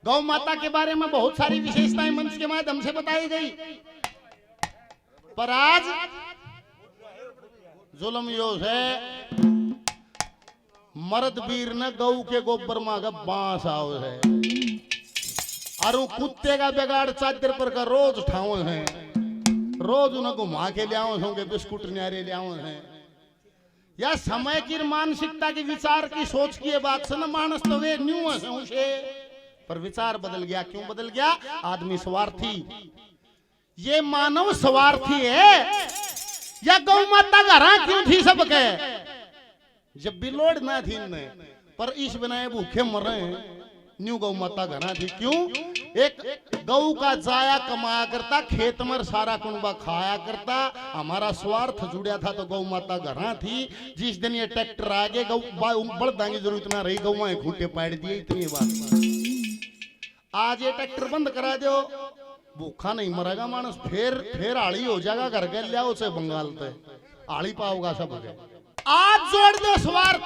गौ माता के बारे में बहुत सारी विशेषताएं मंच के माध्यम से बताई गई, पर आज जुल्म यो है मर्द वीर न गऊ के गोबर मांग बांस आओ है और कुत्ते का बिगाड़ चादर पर का रोज उठाओ है, रोज उन्हें घुमा के ले आओ होंगे, बिस्कुट न्यारे ले आओ है। या समय की मानसिकता की विचार की सोच की बात से न मानस तो वे न्यू है, पर विचार बदल गया। क्यों बदल गया? आदमी स्वार्थी, ये मानव स्वार्थी है। या गौ माता घरा क्यों थी सबके, जब भी लोड ना थी ने, पर इस बिना भूखे मर रहे हैं। न्यू गौ माता घरा थी क्यों? एक गौ का जाया कमाया करता, खेत में सारा कुंबा खाया करता, हमारा स्वार्थ जुड़ा था तो गौ माता घरा थी। जिस दिन ये ट्रैक्टर आ गए गौ बड़दा की जरूरत ना रही, गौएं खूंटे पाड़ दिए, इतनी बात। आज ये ट्रैक्टर बंद करा दो, भूखा नहीं मरेगा मानस, फिर आड़ी हो जाएगा घर के लिया उसे बंगाल पे आड़ी पाओगा सब। आज जोड़ दो स्वार्थ,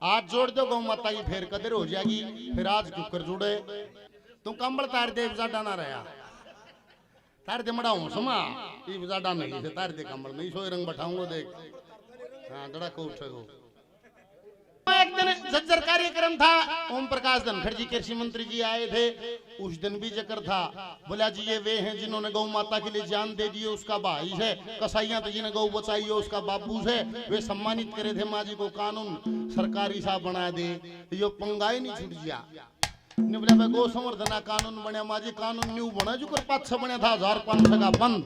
आज जोड़ दो गौ माता की, फिर कदर हो जाएगी। फिर आज कुकर जुड़े तुम कंबल तार दे जाडा ना रहा, तार दे मड़ा हूं समा ये जाडा नहीं से तार दे कंबल नहीं सोए रंग बैठाऊंगा देख। हाँ जड़ा को उठेगो। एक दिन जज्जर कार्यक्रम था, ओम प्रकाश धनखड़ जी कृषि मंत्री जी आए थे, उस दिन भी जिक्र था। बोला जी ये वे हैं जिन्होंने गौ माता के लिए जान दे दी, उसका भाई है। कसाईयां तो जिन्हें गौ बचाई है उसका बाबू है, वे सम्मानित करे थे माँ जी को। कानून सरकारी सा बना दे, यो पंगाई नहीं छूट गया। बोला गौ संवर्धना कानून बने माँ जी, कानून न्यू बना जो कर 500 बने था 1500 का बंद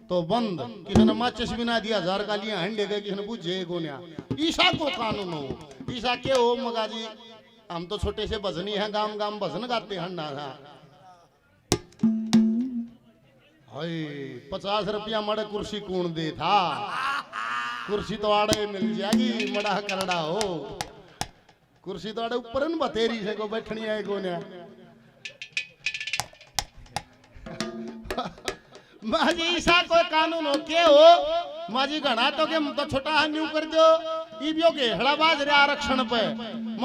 तो बंद, किसी ने माचिस भी ना दिया 1000 का लिया हंडे गए, किसी ने पूछे को ईसा को कानून हो। ईसा के हो मगा जी, हम तो छोटे से भजनी हैं, गांव गांव भजन गाते हैं ना था। 50 रुपया मड़े कुर्सी कौन दे था, कुर्सी तो आड़े मिल जाएगी, मड़ा करड़ा हो कुर्सी तो आड़े ऊपर न बतेरी से को बैठनी है को माजी। ईसा को कानून हो के हो माजी घना तो के तो छोटा न्यू कर दो, इबियो के हड़ाबाज रे आरक्षण पे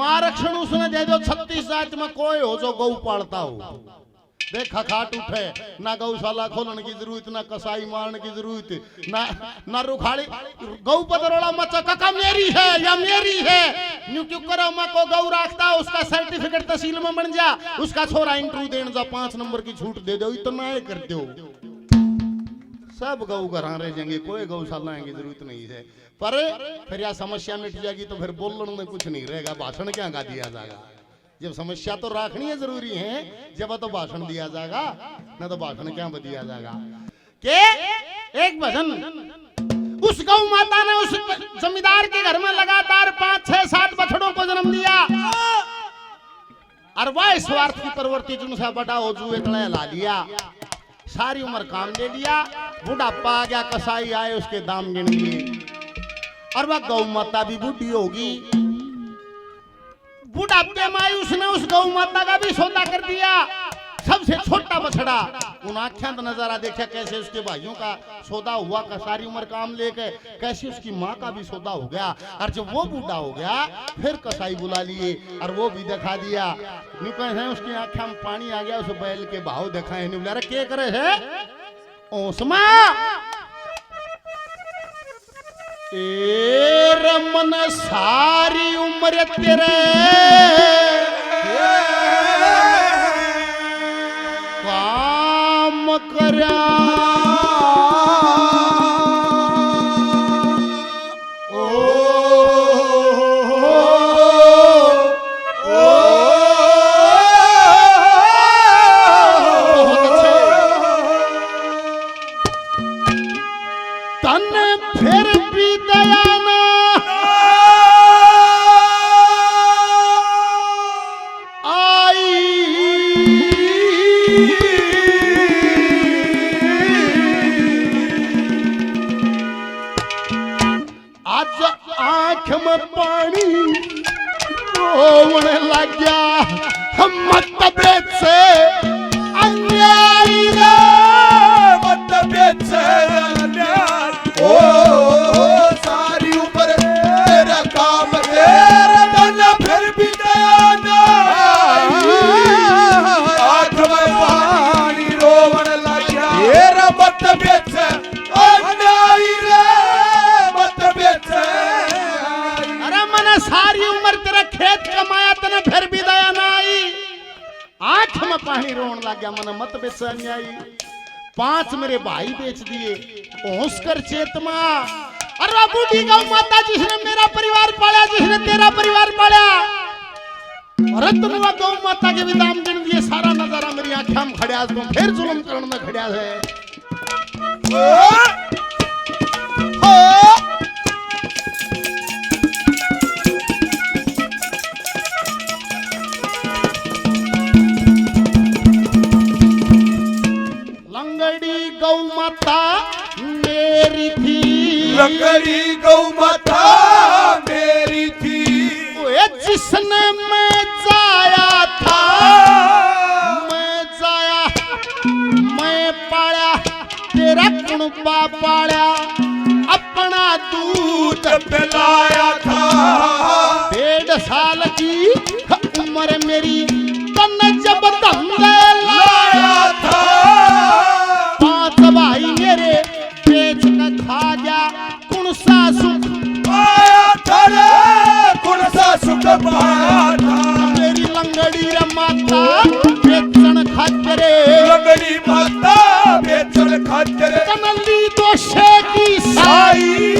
आरक्षण उसने दे दो 36 जात में कोई हो जो गौ पालता हो। देख खाट उठे, ना गौशाला खोलने की जरूरत, ना कसाई मारने की जरूरत, ना रुखाड़ी गौ पदरोड़ा मचा काका मेरी है या मेरी है न्यू क्यों करो। माँ को गौ रखता उसका सर्टिफिकेट तहसील में बन जा, उसका छोरा इंटरव्यू देने जा 5 नंबर की छूट दे दो, इतना ही कर दो। सब गौ घरा रह जाएंगे, कोई गौशाला की जरूरत नहीं है। पर फिर यह समस्या मिट जाएगी तो फिर बोलने में कुछ नहीं रहेगा, भाषण क्या गा दिया जाएगा। जब समस्या तो रखनी है जरूरी है, जब तो भाषण दिया जाएगा, ना तो भाषण क्या दिया जाएगा। के एक भजन उस गौ माता ने उस जमींदार के घर में लगातार 5, 6, 7 बछड़ों को जन्म दिया, और वह स्वार्थ की प्रवृत्ति जिनसे बटा हो जुए तले ला लिया, सारी उम्र काम ले लिया। बुढ़ापा आ गया, कसाई आए उसके दाम गिन लिए, और वह गौ माता भी बूढ़ी होगी। बुढ़ापे में उसने उस गौ माता का भी सौदा कर दिया, सबसे छोटा बछड़ा। उन आख्या नजारा देखा कैसे उसके भाइयों का सौदा हुआ, का सारी उम्र काम लेके, कैसे उसकी माँ का भी सौदा हो गया। और जब वो बूढ़ा हो गया फिर कसाई बुला लिए और वो भी दिखा दिया। न्यू कहे उसकी आख्या में पानी आ गया, उस बैल के भाव दिखाए। न्यू बोला क्या करे है ओसमा ए रमन सारी उम्र तेरे काम करया आंख में पानी रोन लग गया, मन मत बेच अन्यायी। 5 मेरे भाई बेच दिए, होश कर चेतमा। अरे वो बूढ़ी गौ माता जिसने मेरा परिवार पाला, जिसने तेरा परिवार पाला, अरे तुम वो गौ माता के भी दाम गिन दिए। सारा नजारा मेरी आंखों में खड़ा, तुम फिर जुल्म करने में खड़ा है। लंगड़ी गौ माता मेरी थी, लंगड़ी गौ माता मेरी थी, वो जिसने मैं जाया था, मैं जाया, मैं पाया, तेरा कुणबा पाया, अपना दूध पिलाया था। 1.5 साल की उम्र मेरी, तन जब धंधे लाया था। 5 भाई मेरे बेच कर खा गया, कौन सा सुख पाया था रे, कौन सा सुख पाया था। मेरी लंगड़ी रे माता बेचन खातरे, लंगड़ी माता बेचन खातिर, कनली दोषे की साई,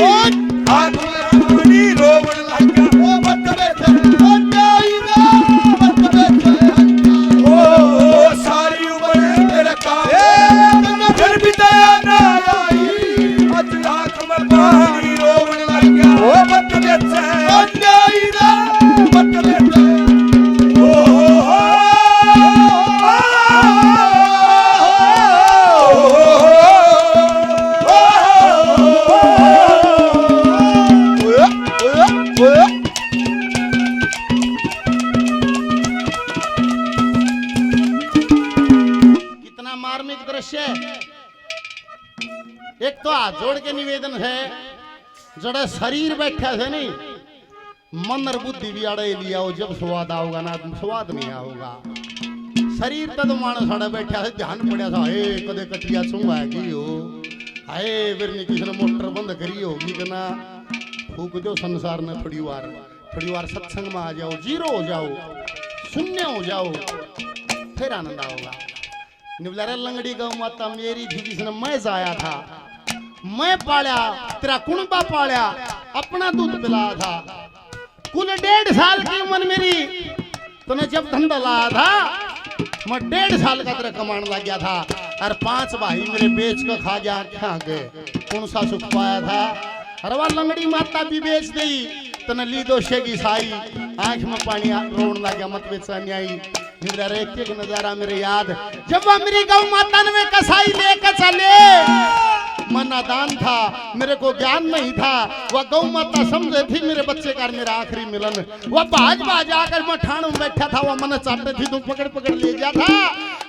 हाथ में पानी रोवन लगा। ओ मत बेच, ओ जाई ना मत बेच, ओ सारी उम्र तेरे काम, फिर भी दया ना आई। आज आँख में पानी रोवन लगा। ओ मत बेच, ओ जाई ना मत बेच, कितना मार्मिक दृश्य है। एक तो हाथ जोड़ के निवेदन है, जड़ा शरीर बैठा है नहीं, मन और बुद्धि भी अड़े लिया हो, जब स्वाद आओगा ना स्वाद नहीं आओगा। शरीर तो मानस अड़े बैठा है, ध्यान पड़ा था, हे कदे कटिया सुंगा की हो, हाय बिरनी किसी ने मोटर बंद करी होगी कि ना, फूक दो संसार में थोड़ी बार सत्संग में आ जाओ, जीरो हो जाओ, शून्य हो जाओ, फिर आनंद आओगा। निबलारे लंगड़ी गौ माता मेरी थी, जिसने मैं जाया था, मैं पाला, तेरा कुणबा पाला, अपना दूध पिलाया था। कुल 1.5 साल की उम्र मेरी, तूने जब धंधा लाया था, मैं 1.5 साल का तेरा कमाने लग गया था। और 5 भाई मेरे बेच कर खा गया, क्या गए, कौन सा सुख पाया था। अरे वह लंगड़ी माता भी बेच दी, तने ली दोषे की साई, आंख में पानी रोन लग गया, मत बेच अन्यायी। एक नजारा मेरे याद, जब वह मेरी गौ माता ने कसाई लेकर चले, मैं नादान था, मेरे को ज्ञान नहीं था। वह गौ माता समझे थी मेरे बच्चे का मेरा आखिरी मिलन। वह बाज आकर मैं ठाण में बैठा था, वह मन चाहते थी, तुम पकड़ ले जा था।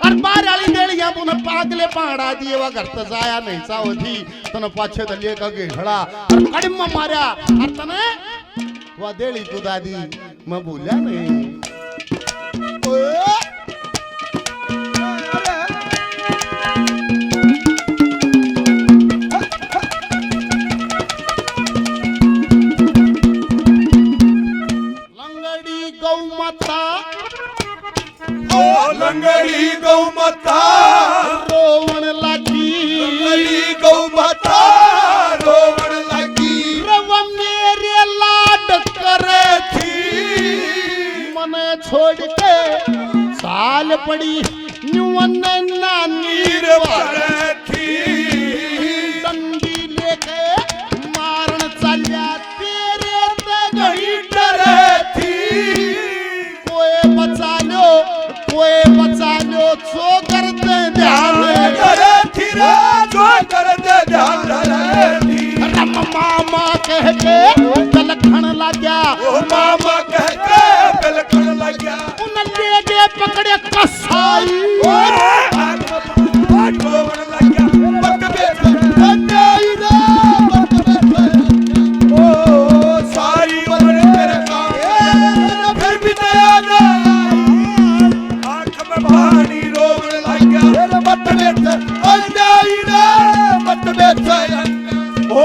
और बार वाली डेढ़िया पुनः पागले पहाड़ा दिए, वह घर तो जाया नहीं चाहो थी, तने पाछे तो लेकर खड़ा और कड़म में मारा, और तने वह डेढ़ी कुदा दी, मैं भूला नहीं। लंगड़ी गौ माता, ओ लंगड़ी गौ माता रोवन लगी, लंगड़ी गौ माता रोवन लगी। रव मेरे लाड करे थी मन छोड़ के साल पड़ी, न्यून नीर पर थी, डंडी लेके मारन चलिया, तेरे तगड़ी डर थी। कोई बचा लो चो कर दे ध्यान, डर थी रे, जो कर दे ध्यान थी। रम मामा कह के तलखण लग गया, ओ मामा कह के बिलखण लग गया। उन ले गए पकड़े कसाई, रोवन लग गया, मत बेच, अन्यायी ना मत बेच। ओ सारी उम्र तेरे काम, फिर भी दया ना आई। आँख में पानी रोवन लग गया, मत बेच, अन्यायी ना मत बेच। ओ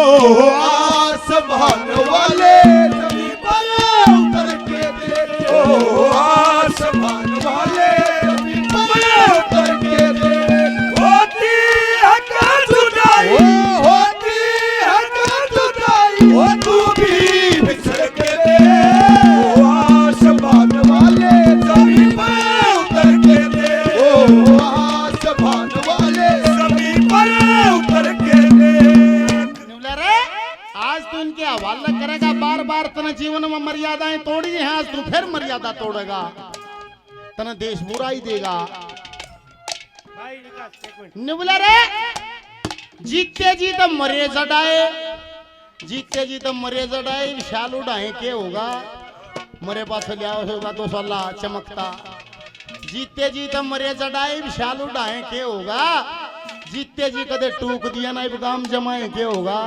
आसमान वाले जमीन पर उतर के तेरे, ओ आसमान वाले जमीन फिर मर्यादा तोड़ेगा तना देश बुराई देगा। निबले रे जीते जी तो मरे जड़ाए, जीते जी तो मरे जड़ाए, शाल उड़ाए के होगा मरे पास लिया होगा तो सल्ला चमकता। जीते जी तो मरे जड़ाए शाल उड़ाए के होगा, जीते जी कदे टूक दिया ना गाम जमाए के होगा।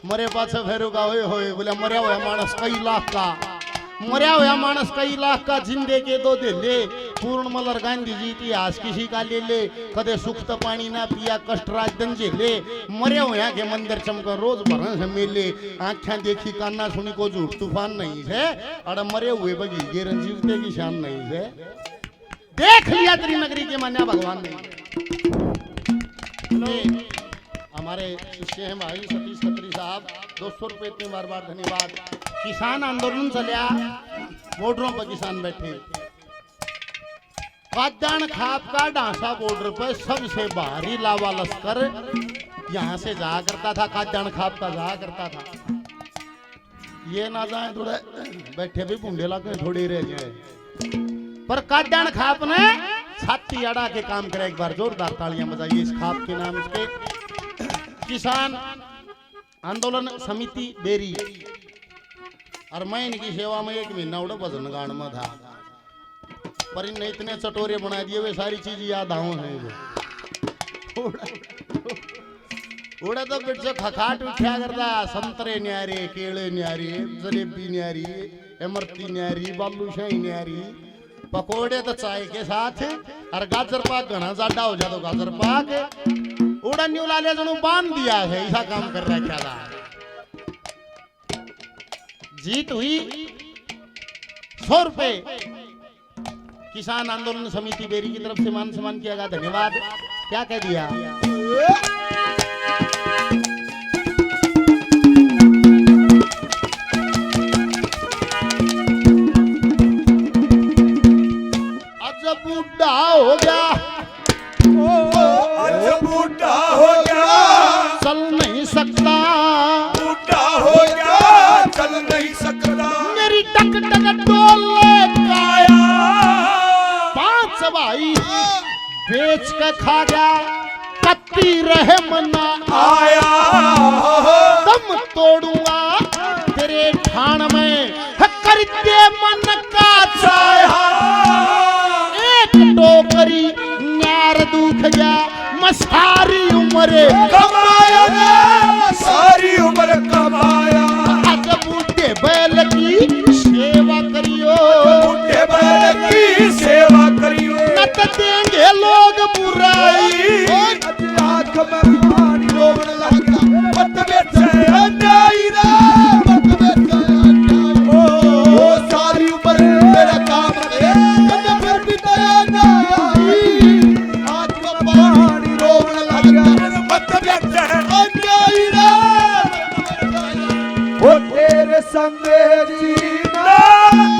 मरे पास फिर होगा होए बोले मरिया हुआ मानस कई लाख का, मरिया हुआ मानस कई लाख का, जिंदे के दो दे ले। पूर्ण मलर गांधी जी इतिहास किसी का ले ले, कदे सुख्त पानी ना पिया कष्ट राज दंजे ले। मरे हुआ के मंदिर चमक रोज भरन से मेले, आंखें देखी कान्ना सुनी को झूठ तूफान नहीं है। अरे मरे हुए बगी ये रंजीवते की शान नहीं है। देख लिया तेरी नगरी के मान्या भगवान ने। हमारे शिष्य हैं भाई सतीश खत्री साहब, 200 रुपए इतने बार बार धन्यवाद। किसान आंदोलन चलिया, बॉर्डरों पर किसान बैठे। काद्यान खाप का ढांसा बॉर्डर पर सबसे बाहरी लावा लश्कर यहाँ से जाया करता था, काद्यान खाप का जाया करता था। ये ना जाए थोड़े बैठे भी बूंदे लगे थोड़ी रह जाए, पर काद्यान खाप ने छाती अड़ा के काम करे। एक बार जोरदार तालियां बजाइए इस खाप के नाम से। किसान आंदोलन समिति बेरी, और मैं इनकी सेवा में 1 महीना उड़ा भजन गान में था, पर इन्हें इतने चटोरे बना दिए वे सारी चीज याद आऊं है। उड़ा तो बिट से खखाट उठा करता, संतरे न्यारे, केले न्यारे, जलेबी न्यारी, इमरती न्यारी, बालूशाही न्यारी, पकोड़े तो चाय के साथ, और गाजर पाक घना ज्यादा हो जाए तो गाजर पाक। उड़ा न्यू लाले जनू बांध दिया है, ऐसा काम कर रहा है क्या था। जीत हुई 100 रुपए किसान आंदोलन समिति बेरी की तरफ से मान सम्मान किया गया, धन्यवाद। क्या कह दिया जब बूढ़ा हो गया, आज बूढ़ा हो गया, चल नहीं सकता, बूढ़ा हो गया, चल नहीं सकता। मेरी टक टक डोले काया, 5 भाई बेच के खा गया, कत्ती रहे मना आया, दम तोड़ूंगा तेरे ठाण में, कर दे मन का चाया। टोकरी न्यार दुख गया, मैं सारी उम्र कमाया, सारी उम्र कमाया। आज बूढ़े बैल की सेवा करियो, बूढ़े बैल की सेवा करियो, न तो देंगे लोग बुराई। आंख में पानी रोने लगता, मत बेचे अन्यायी रे, मत बेचे अन्यायी। ओ सारी उम्र मेरा काम है, कद फिर भी दया ना आई। आंख में पानी रोने लगता, मत बेचे अन्यायी रे, ओ तेरे संग जीना,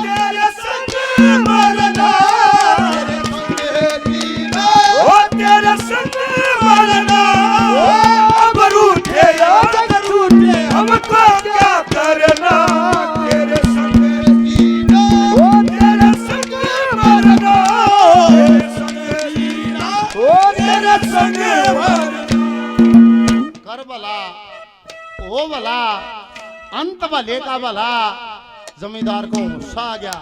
तेरे संग मरना, तेरे संग जीना, ओ तेरे संग मरना। अब रूठे या रूठे हमको क्या करना, तेरे संग जीना, ओ तेरे संग मरना, तेरे संग जीना, ओ तेरे संग मरना। कर भला ओ भला, अंत भले का भला। जमींदार को गुस्सा आ गया,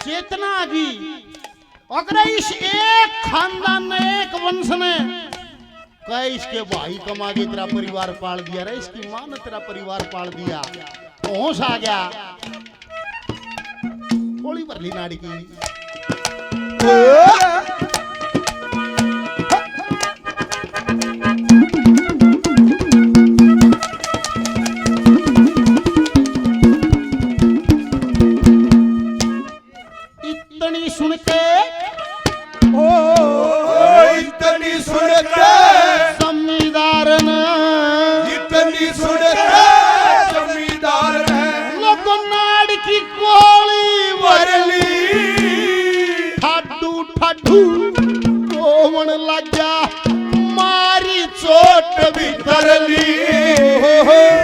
चेतना आ गई। अगर इस एक खानदान ने, एक वंश ने कह इसके भाई कमा के तेरा परिवार पाल दिया रे, इसकी मां ने तेरा परिवार पाल दिया, होश आ गया। होली भरली नाड़ी की इतनी सुन के, इतनी सुन के जमींदार ने, इतनी सुन के जमींदार ने लोगों नाड़ की गोली वरली, ठाडू ठाडू रोवन लग गया, मारी चोट भी तरली।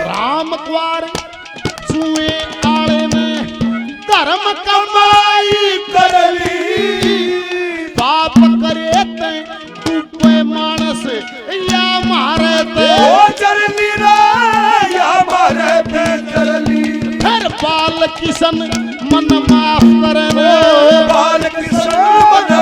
राम कुआर चुए आले में धर्म कमा करली पाप करे ते तू कोई मानस या मारे ते ओ चरली रे या मारे ते चरली फिर बाल किशन मन माफ करे रे बाल कृष्ण मन